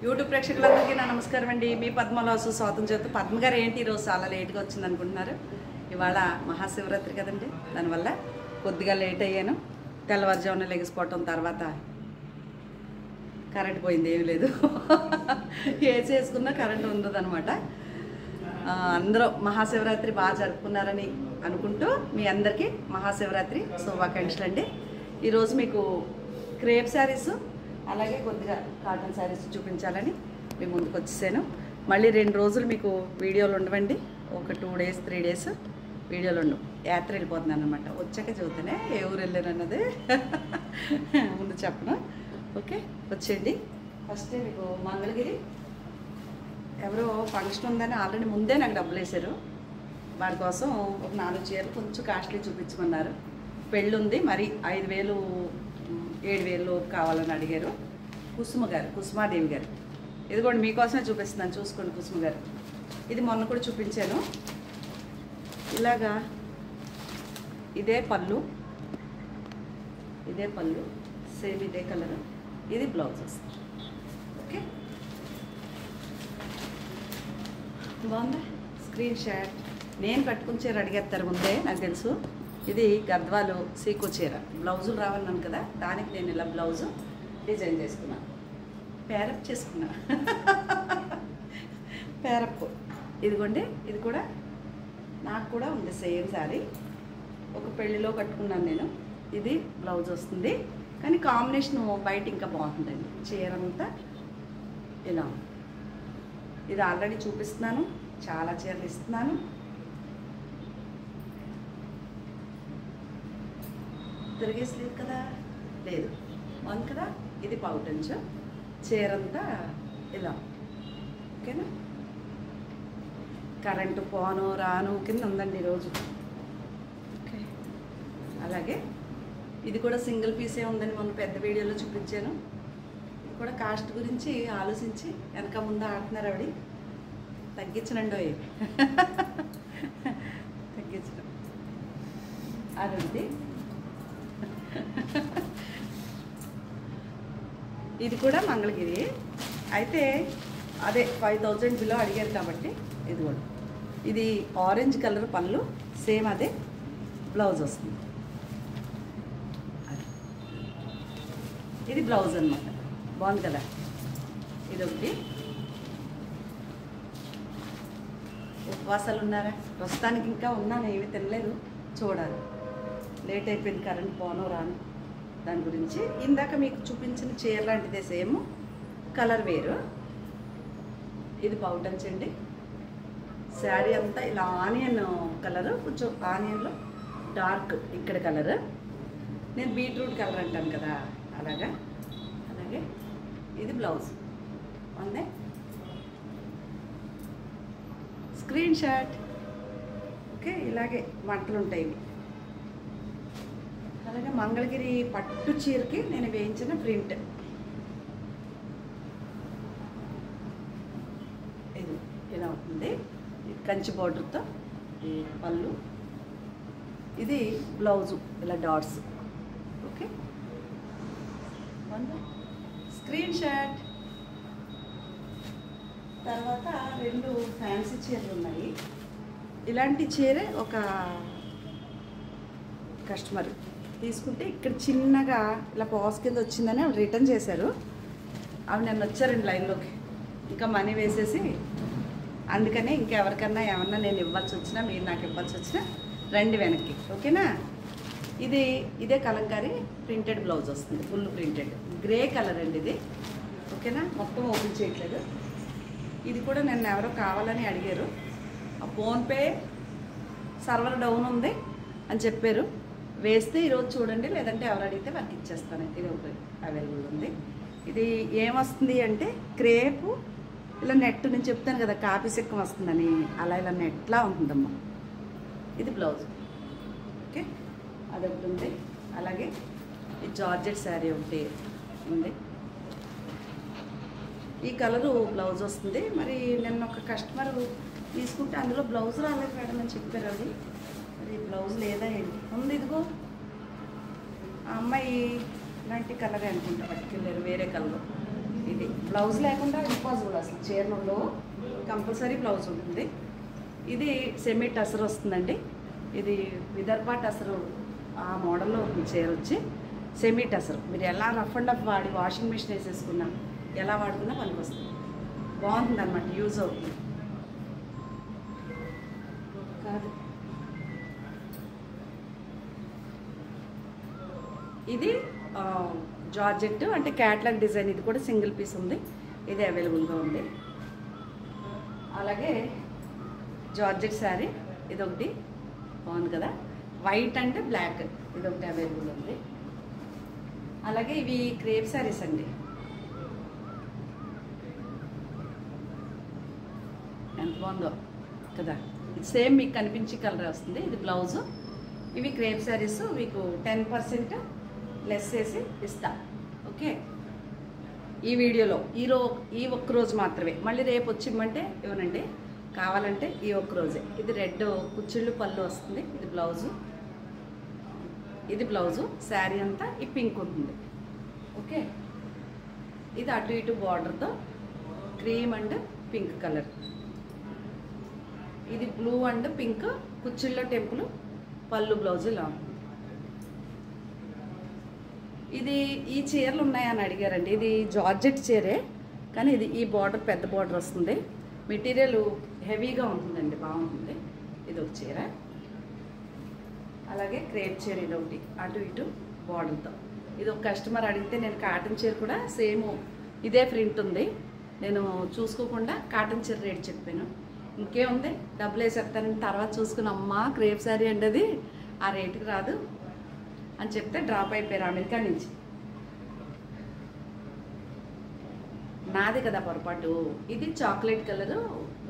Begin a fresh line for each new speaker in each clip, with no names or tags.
YouTube ప్రేక్షకులందరికీ నా నమస్కారం అండి. మీ పద్మలాసు స్వాతం చేస్తూ పద్మ గారు ఏంటి ఈరోజు చాలా లేట్గా వచ్చింది అనుకుంటున్నారు. ఇవాళ మహాశివరాత్రి కదండి, దానివల్ల కొద్దిగా లేట్ అయ్యాను. తెల్లవారుజామున లెగిసిపోవటం, తర్వాత కరెంట్ పోయింది, ఏమీ లేదు. ఏసి వేసుకున్నా కరెంట్ ఉండదనమాట. అందరూ మహాశివరాత్రి బాగా జరుపుకున్నారని అనుకుంటూ మీ అందరికీ మహాశివరాత్రి శుభాకాంక్షలు అండి. ఈరోజు మీకు క్రేప్ శారీస్ అలాగే కొద్దిగా కాటన్ శారీస్ చూపించాలని మీ ముందుకు వచ్చేసాను. మళ్ళీ 2 రోజులు మీకు వీడియోలు ఉండవండి. ఒక 2 days 3 days వీడియోలు ఉండవు. యాత్ర వెళ్ళిపోతున్నాను అనమాట. వచ్చాక చదువుతానే ఏ ఊరు వెళ్ళాను అన్నది ముందు చెప్పను. ఓకే, వచ్చేయండి. ఫస్ట్ మీకు మంగళగిరి ఎవరో ఫంక్షన్ ఉందని ఆల్రెడీ ముందే నాకు డబ్బులు వేశారు. వాడి కోసం ఒక 4 చీరలు కొంచెం కాస్ట్లీ చూపించమన్నారు. పెళ్ళి ఉంది, మరి 5,000 7,000 కావాలని అడిగారు. కుసుమాదేవి గారు, ఇది కూడా మీకోసమే చూపిస్తున్నాను, చూసుకోండి. కుసుమ గారు, ఇది మొన్న కూడా చూపించాను. ఇలాగా ఇదే పళ్ళు సేమ్ ఇదే కలర్. ఇది బ్లౌజ్ వస్తుంది. ఓకే, బాగుందా? Screen shot. నేను కట్టుకుని చీర అడిగేస్తారు ముందే, నాకు తెలుసు. ఇది గద్వాలు సీకో చీర. బ్లౌజులు రావాలన్నాను కదా, దానికి నేను ఇలా బ్లౌజు డిజైన్ చేసుకున్నాను, పేరప్ చేసుకున్నా. పేరప్ ఇదిగోండి. ఇది కూడా నాకు కూడా ఉంది సేమ్ శారీ. ఒక పెళ్ళిలో కట్టుకున్నాను నేను. ఇది బ్లౌజ్ వస్తుంది, కానీ కాంబినేషన్ బయట ఇంకా బాగుంటుందండి. చీర అంతా ఇలా. ఇది ఆల్రెడీ చూపిస్తున్నాను, చాలా చీరలు ఇస్తున్నాను. తిరిగేసలేదు కదా, లేదు బాగుంది కదా. ఇది పౌటంచు, చీరంతా ఇలా. ఓకేనా? కరెంటు పోను రాను కింద ఉందండి ఈరోజు. ఓకే, అలాగే ఇది కూడా సింగిల్ పీసే ఉందని మొన్న పెద్ద వీడియోలో చూపించాను. ఇది కూడా కాస్ట్ గురించి ఆలోచించి వెనక ముందు ఆడుతున్నారు ఆవిడ. తగ్గించనండి, తగ్గించడం అది. ఇది కూడా మంగళగిరి అయితే అదే 5,000 బిలో అడిగారు కాబట్టి ఇది కూడా. ఇది ఆరెంజ్ కలర్ పళ్ళు, సేమ్ అదే బ్లౌజ్ వస్తుంది. ఇది బ్లౌజ్ అన్నమాట. బాగుంది కదా. ఇది ఒకటి. ఉపవాసాలు ఉన్నారా? ప్రస్తుతానికి ఇంకా ఉన్నాను, ఏమీ తినలేదు. చూడాలి, లేట్ అయిపోయింది. కరెంట్ పోను రాను దాని గురించి. ఇందాక మీకు చూపించిన చీర లాంటిదే, సేమ్ కలర్ వేరు. ఇది పౌటంచ్ అండి. శారీ అంతా ఇలా ఆనియన్ కలర్, కొంచెం ఆనియన్లో డార్క్ ఇక్కడ కలర్. నేను బీట్రూట్ కలర్ అంటాను కదా, అలాగా. అలాగే ఇది బ్లౌజ్ అందే. Screen shot. ఓకే, ఇలాగే వంటలు ఉంటాయి ఇవి. అలాగే మంగళగిరి పట్టు చీరకి నేను వేయించిన ప్రింట్. ఇది ఇలా ఉంటుంది, కంచి బార్డర్తో ఈ పళ్ళు. ఇది బ్లౌజు ఇలా డాట్స్. Okay, screen shot. తర్వాత 2 ఫ్యాన్సీ చీరలు ఉన్నాయి. ఇలాంటి చీరే ఒక కస్టమర్ తీసుకుంటే ఇక్కడ చిన్నగా ఇలా పాస్ కింద వచ్చిందని ఆవిడ రిటర్న్ చేశారు. ఆవిడ నన్ను వచ్చారండి లైన్లోకి, ఇంకా మనీ వేసేసి. అందుకనే ఇంకెవరికన్నా ఏమన్నా నేను ఇవ్వాల్సి వచ్చినా, మీరు నాకు ఇవ్వాల్సి వచ్చినా రండి వెనక్కి. ఓకేనా? ఇదే కలంకారీ ప్రింటెడ్ బ్లౌజ్ వస్తుంది, ఫుల్ ప్రింటెడ్ గ్రే కలర్ అండి ఇది. ఓకేనా? మొత్తం ఓపెన్ చేయట్లేదు. ఇది కూడా నన్ను ఎవరో కావాలని అడిగారు. ఆ ఫోన్పే సర్వర్ డౌన్ ఉంది అని చెప్పారు. వేస్తే ఈరోజు చూడండి, లేదంటే ఎవరు అడిగితే వాళ్ళకి ఇచ్చేస్తాను. ఇది ఒకటి అవైలబుల్ ఉంది. ఇది ఏమొస్తుంది అంటే క్రేపు ఇలా నెట్. నేను చెప్తాను కదా కాపీ సిక్కం వస్తుందని, అలా ఇలా నెట్లా ఉంటుందమ్మా. ఇది బ్లౌజ్. ఓకే, అదొకటి ఉంది. అలాగే ఈ జార్జెట్ శారీ ఒకటి ఉంది. ఈ కలరు బ్లౌజ్ వస్తుంది. మరి నిన్న ఒక కస్టమర్ తీసుకుంటే అందులో బ్లౌజ్ రాలేదు మేడం అని చెప్పారు. అది మరి బ్లౌజ్ లేదా ఏంటి? ఉంది, ఇదిగో. ఆ అమ్మాయి ఇలాంటి కలరే అనుకుంటా పట్టుకెళ్ళారు, వేరే కలర్. ఇది ఇది బ్లౌజ్ లేకుండా ఇంపాసిబుల్ అసలు చీరలో కంపల్సరీ బ్లౌజ్ ఉంటుంది. ఇది సెమీ టసర్ వస్తుందండి. ఇది విదర్భ టసరు ఆ మోడల్లో ఉంటుంది చీర వచ్చి. సెమీ టసర్ మీరు ఎలా రఫ్ అండ్ రఫ్ వాడి వాషింగ్ మిషన్ వేసేసుకున్నా ఎలా వాడుకున్నా పనికి వస్తుంది. బాగుంటుంది అన్నమాట, యూజ్ అవుతుంది. కాదు ఇది జార్జెట్ అంటే క్యాట్లాగ్ డిజైన్. ఇది కూడా సింగిల్ పీస్ ఉంది, ఇది అవైలబుల్గా ఉంది. అలాగే జార్జెట్ శారీ ఇదొకటి బాగుంది కదా, వైట్ అంటే బ్లాక్, ఇదొకటి అవైలబుల్ ఉంది. అలాగే ఇవి క్రేప్ శారీస్ అండి. ఎంత బాగుందో కదా, సేమ్ మీకు కనిపించే కలర్ వస్తుంది. ఇది బ్లౌజు. ఇవి క్రేప్ శారీస్ మీకు 10% లెస్ చేసి ఇస్తా. ఓకే, ఈ వీడియోలో ఈ ఒక్కరోజు మాత్రమే. మళ్ళీ రేపు వచ్చి ఇవ్వమంటే ఇవ్వనండి, కావాలంటే ఈ ఒక్కరోజే. ఇది రెడ్ కుచ్చిళ్ళు పళ్ళు వస్తుంది. ఇది బ్లౌజు, ఇది బ్లౌజు. శారీ అంతా ఈ పింక్ ఉంటుంది. ఓకే, ఇది అటు ఇటు బార్డర్తో క్రీమ్ అండ్ పింక్ కలర్. ఇది బ్లూ అండ్ పింక్ కుచ్చిళ్ళ టెంపుల్ పళ్ళు బ్లౌజు ఇలా. ఇది ఈ చీరలు ఉన్నాయని అడిగారండి. ఇది జార్జెట్ చీరే కానీ ఇది ఈ బార్డర్ పెద్ద బార్డర్ వస్తుంది. మెటీరియల్ హెవీగా ఉంటుందండి, బాగుంటుంది. ఇది ఒక చీర. అలాగే క్రేప్ చీర ఇదొకటి అటు ఇటు బార్డర్తో. ఇది ఒక కస్టమర్ అడిగితే నేను కాటన్ చీర కూడా సేమ్ ఇదే ప్రింట్ ఉంది, నేను చూసుకోకుండా కాటన్ చీర రేట్ చెప్పాను. ఇంకేముంది డబ్బులు వేసేస్తానని తర్వాత చూసుకుని అమ్మా క్రేప్ శారీ అండి అది ఆ రేటుకి రాదు అని చెప్తే డ్రాప్ అయిపోయారు అమెరికా నుంచి. నాది కదా పొరపాటు. ఇది చాక్లెట్ కలరు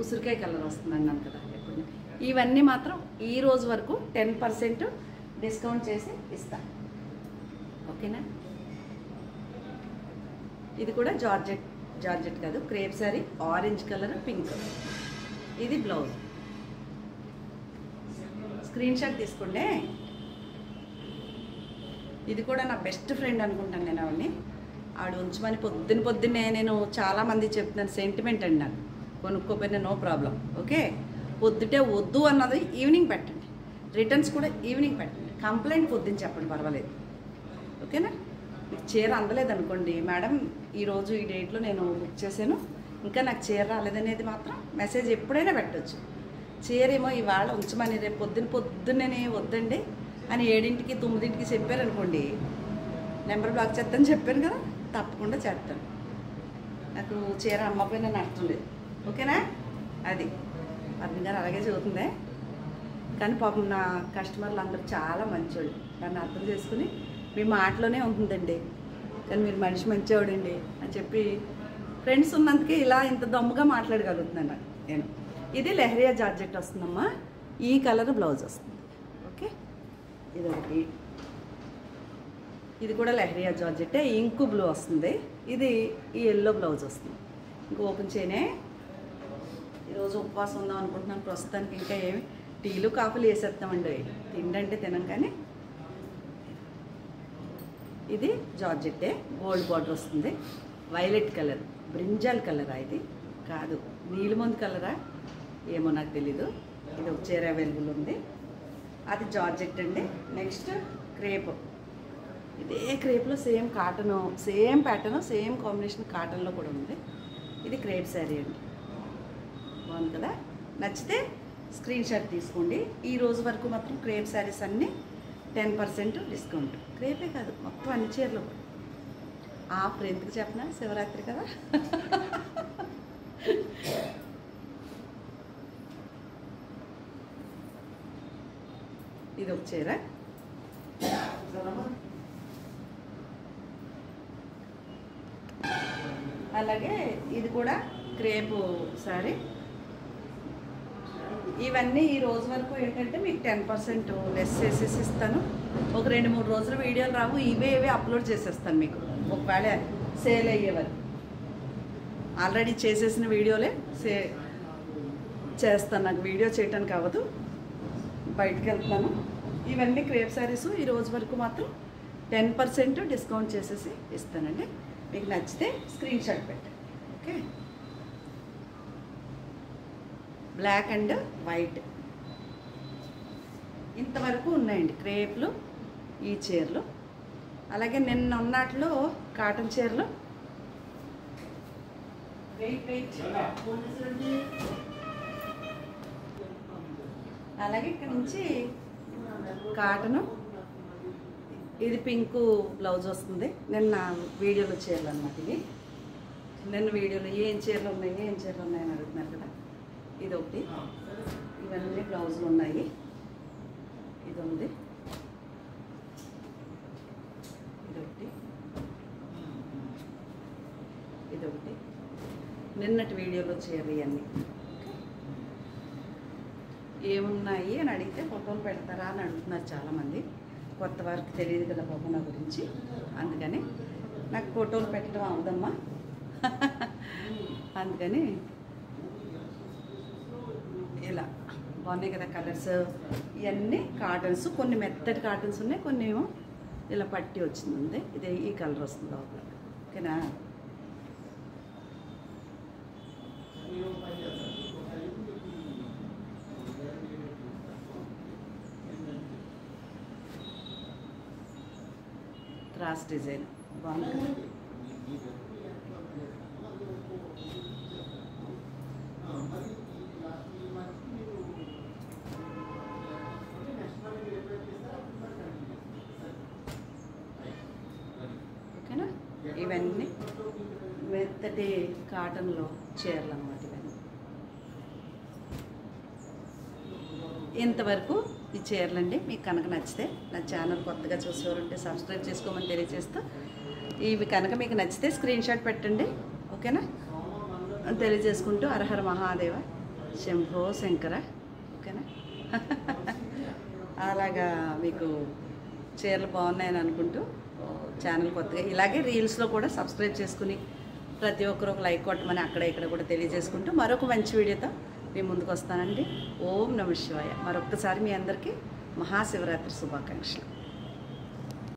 ఉసిరికాయ కలర్ వస్తుంది అన్నాను కదా ఎప్పుడు. ఇవన్నీ మాత్రం ఈ రోజు వరకు 10% డిస్కౌంట్ చేసి ఇస్తా. ఓకేనా, ఇది కూడా జార్జెట్ కాదు crepe sari, orange colour pink. ఇది బ్లౌజ్. స్క్రీన్ షాట్ తీసుకోండి. ఇది కూడా నా బెస్ట్ ఫ్రెండ్ అనుకుంటాను నేను. ఆవిడ ఉంచమని పొద్దున్నే నేను చాలామంది చెప్తున్నాను. సెంటిమెంట్ అండి నాకు, కొనుక్కోపోయినా నో ప్రాబ్లం. ఓకే, పొద్దుటే వద్దు అన్నది ఈవినింగ్ పెట్టండి, రిటర్న్స్ కూడా ఈవినింగ్ పెట్టండి. కంప్లైంట్ పొద్దున్న చెప్పండి, పర్వాలేదు. ఓకేనా, మీకు చీర అందలేదు అనుకోండి, మేడం ఈరోజు ఈ డేట్లో నేను బుక్ చేశాను, ఇంకా నాకు చీర రాలేదనేది మాత్రం మెసేజ్ ఎప్పుడైనా పెట్టవచ్చు. చీర ఏమో ఇవాళ ఉంచమని రేపు పొద్దున్నే వద్దండి అని 7ంటికి 9ంటికి చెప్పారనుకోండి, నెంబర్ బ్లాక్ చేస్తాను చెప్పాను కదా, తప్పకుండా చేస్తాను. నాకు చీర అమ్మపోయినా నష్టం లేదు. ఓకేనా, అది అర్థం గారు అలాగే చదువుతుందే. కానీ పాపం నా కస్టమర్లు అందరూ చాలా మంచోళ్ళు, నన్ను అర్థం చేసుకుని మీ మాటలోనే ఉంటుందండి కానీ మీరు మనిషి మంచివాడండి అని చెప్పి ఫ్రెండ్స్ ఉన్నందుకే ఇలా ఇంత దమ్ముగా మాట్లాడగలుగుతున్నాను నేను. ఇది లెహరియా జార్జెట్ వస్తుందమ్మా, ఈ కలర్ బ్లౌజ్ వస్తుంది. ఓకే, ఇదొకటి. ఇది కూడా లెహరియా జార్జెట్టే, ఇంకు బ్లూ వస్తుంది. ఇది ఈ ఎల్లో బ్లౌజ్ వస్తుంది. ఇంక ఓపెన్ చేయనే. ఈరోజు ఉపవాసం ఉందాం అనుకుంటున్నాను. ప్రస్తుతానికి ఇంకా ఏమి టీలు కాఫీలు వేసేస్తామండి, తిండంటే తినం. కానీ ఇది జార్జెట్టే, గోల్డ్ బార్డర్ వస్తుంది. వైలెట్ కలర్, బ్రింజాల్ కలరా ఇది కాదు, నీలిమందు కలరా ఏమో నాకు తెలీదు. ఇది ఒక చీర అవైలబుల్ ఉంది, అది జార్జెట్ అండి. Next crepe. ఇదే క్రేప్లో same cotton, same pattern, same combination కాటన్లో కూడా ఉంది. ఇది క్రేప్ శారీ అండి, బాగుంది కదా. నచ్చితే స్క్రీన్ షాట్ తీసుకోండి. ఈ రోజు వరకు మాత్రం క్రేప్ శారీస్ అన్నీ 10% డిస్కౌంట్. క్రేపే కాదు, మొత్తం అన్ని చీరలు. ఆఫర్ ఎందుకు చెప్పనా, శివరాత్రి కదా. ఇది ఒక చీర. అలాగే ఇది కూడా క్రేపు శారీ. ఇవన్నీ ఈ రోజు వరకు ఏంటంటే మీకు 10% లెస్ చేసేసి ఇస్తాను. ఒక 2-3 రోజులు వీడియోలు రావు, ఇవే అప్లోడ్ చేసేస్తాను మీకు ఒకవేళ సేల్ అయ్యేవారు. ఆల్రెడీ చేసేసిన వీడియోలే చేస్తాను, నాకు వీడియో చేయడానికి అవ్వదు, బయటకు వెళ్తాను. ఇవన్నీ క్రేప్ శారీస్ ఈ రోజు వరకు మాత్రం 10% డిస్కౌంట్ చేసేసి ఇస్తానండి. మీకు నచ్చితే స్క్రీన్ షాట్ పెట్టండి. ఓకే, బ్లాక్ అండ్ వైట్ ఇంతవరకు ఉన్నాయండి క్రేప్లు ఈ చీరలు. అలాగే నిన్న ఉన్నట్లో కాటన్ చీరలు అలాగే ఇక్కడ నుంచి కాటను, ఇది పింకు బ్లౌజ్ వస్తుంది. నిన్న వీడియోలో చీరలు అన్నమాట. ఇవి నిన్న వీడియోలో ఏం చీరలు ఉన్నాయని అడుగుతున్నారు కదా. ఇది ఒకటి, ఇవన్నీ బ్లౌజులు ఉన్నాయి. ఇది ఉంది, ఇదొకటి, ఇదొకటి. నిన్నటి వీడియోలో చీరలు ఇవన్నీ ఏమున్నాయి అని అడిగితే ఫోటోలు పెడతారా అని అడుగుతున్నారు చాలామంది. కొత్త వారికి తెలియదు కదా బాబు నా గురించి, అందుకని నాకు ఫోటోలు పెట్టడం అవదమ్మా. అందుకని ఇలా బాగున్నాయి కదా కలర్స్. ఇవన్నీ కాటన్స్, కొన్ని మెత్తటి కాటన్స్ ఉన్నాయి, కొన్ని ఏమో ఇలా పట్టి వచ్చింది. ఇది ఈ కలర్ వస్తుంది లోపల. ఓకేనా, క్రాస్ డిజైన్ బాగుంది. ఓకేనా, ఇవన్నీ మెత్తటి కాటన్లో చీరలు అన్నమాట. ఇవన్నీ ఇంతవరకు ఈ చీరలండి. మీకు కనుక నచ్చితే నా ఛానల్ కొత్తగా చూసేవారుంటే సబ్స్క్రైబ్ చేసుకోమని తెలియజేస్తూ, ఇవి కనుక మీకు నచ్చితే స్క్రీన్ షాట్ పెట్టండి. ఓకేనా, తెలియజేసుకుంటూ హరహర మహాదేవ శంభో శంకర. ఓకేనా, అలాగా మీకు చీరలు బాగున్నాయని అనుకుంటూ ఛానల్ కొత్తగా ఇలాగే రీల్స్లో కూడా సబ్స్క్రైబ్ చేసుకుని ప్రతి ఒక్కరు ఒక లైక్ కొట్టమని అక్కడ ఇక్కడ కూడా తెలియజేసుకుంటూ మరొక మంచి వీడియోతో మీ ముందుకు వస్తానండి. ఓం నమః శివాయ. మరొక్కసారి మీ అందరికీ మహాశివరాత్రి శుభాకాంక్షలు.